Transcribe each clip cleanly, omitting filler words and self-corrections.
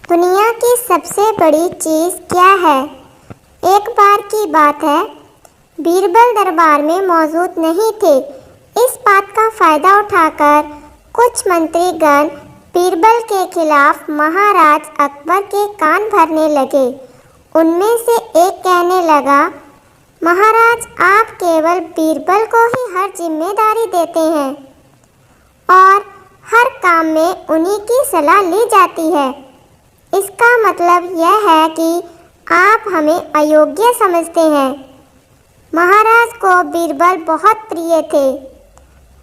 दुनिया की सबसे बड़ी चीज़ क्या है? एक बार की बात है, बीरबल दरबार में मौजूद नहीं थे। इस बात का फ़ायदा उठाकर कुछ मंत्रीगण बीरबल के खिलाफ महाराज अकबर के कान भरने लगे। उनमें से एक कहने लगा, महाराज, आप केवल बीरबल को ही हर जिम्मेदारी देते हैं और हर काम में उन्हीं की सलाह ली जाती है। इसका मतलब यह है कि आप हमें अयोग्य समझते हैं। महाराज को बीरबल बहुत प्रिय थे।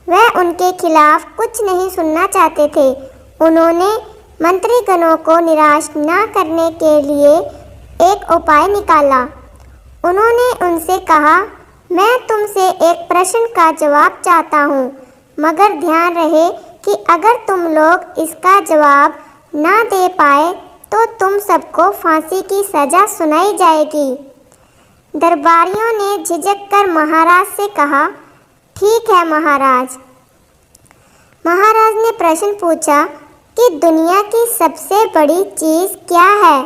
वह उनके खिलाफ कुछ नहीं सुनना चाहते थे। उन्होंने मंत्रीगणों को निराश न करने के लिए एक उपाय निकाला। उन्होंने उनसे कहा, मैं तुमसे एक प्रश्न का जवाब चाहता हूँ, मगर ध्यान रहे कि अगर तुम लोग इसका जवाब ना दे पाए तो तुम सबको फांसी की सज़ा सुनाई जाएगी। दरबारियों ने झिझक कर महाराज से कहा, ठीक है महाराज। महाराज ने प्रश्न पूछा कि दुनिया की सबसे बड़ी चीज़ क्या है?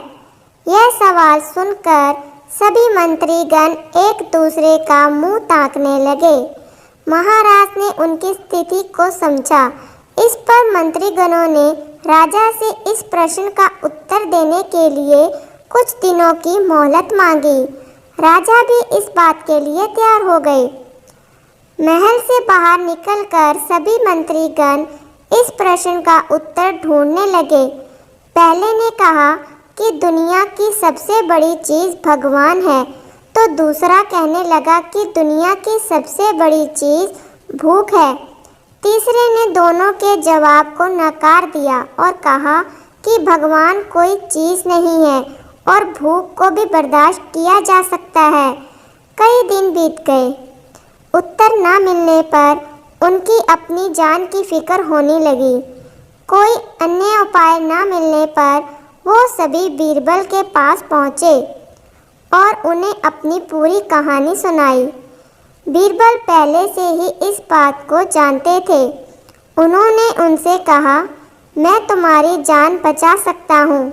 यह सवाल सुनकर सभी मंत्रीगण एक दूसरे का मुंह ताकने लगे। महाराज ने उनकी स्थिति को समझा। इस पर मंत्रीगणों ने राजा से इस प्रश्न का उत्तर देने के लिए कुछ दिनों की मोहलत मांगी। राजा भी इस बात के लिए तैयार हो गए। महल से बाहर निकलकर सभी मंत्रीगण इस प्रश्न का उत्तर ढूंढने लगे। पहले ने कहा कि दुनिया की सबसे बड़ी चीज़ भगवान है, तो दूसरा कहने लगा कि दुनिया की सबसे बड़ी चीज़ भूख है। तीसरे ने दोनों के जवाब को नकार दिया और कहा कि भगवान कोई चीज़ नहीं है और भूख को भी बर्दाश्त किया जा सकता है। कई दिन बीत गए। उत्तर न मिलने पर उनकी अपनी जान की फिक्र होने लगी। कोई अन्य उपाय न मिलने पर वो सभी बीरबल के पास पहुँचे और उन्हें अपनी पूरी कहानी सुनाई। बीरबल पहले से ही इस बात को जानते थे। उन्होंने उनसे कहा, मैं तुम्हारी जान बचा सकता हूँ,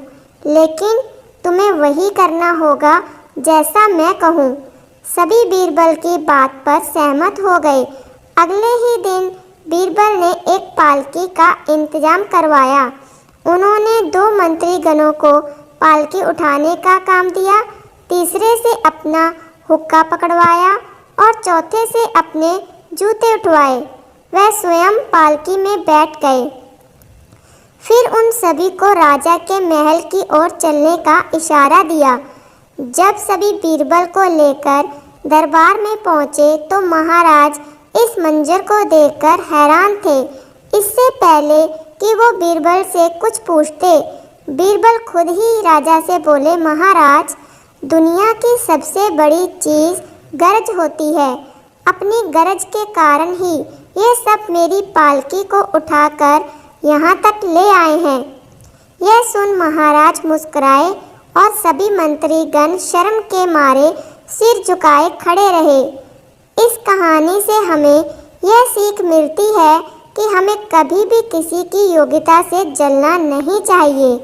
लेकिन तुम्हें वही करना होगा जैसा मैं कहूँ। सभी बीरबल की बात पर सहमत हो गए। अगले ही दिन बीरबल ने एक पालकी का इंतजाम करवाया। उन्होंने 2 मंत्रीगणों को पालकी उठाने का काम दिया, तीसरे से अपना हुक्का पकड़वाया और चौथे से अपने जूते उठवाए। वह स्वयं पालकी में बैठ गए। फिर उन सभी को राजा के महल की ओर चलने का इशारा दिया। जब सभी बीरबल को लेकर दरबार में पहुँचे तो महाराज इस मंजर को देखकर हैरान थे। इससे पहले कि वो बीरबल से कुछ पूछते, बीरबल खुद ही राजा से बोले, महाराज, दुनिया की सबसे बड़ी चीज़ गरज होती है। अपनी गरज के कारण ही ये सब मेरी पालकी को उठाकर यहाँ तक ले आए हैं। यह सुन महाराज मुस्कुराए और सभी मंत्रीगण शर्म के मारे सिर झुकाए खड़े रहे। इस कहानी से हमें यह सीख मिलती है कि हमें कभी भी किसी की योग्यता से जलना नहीं चाहिए।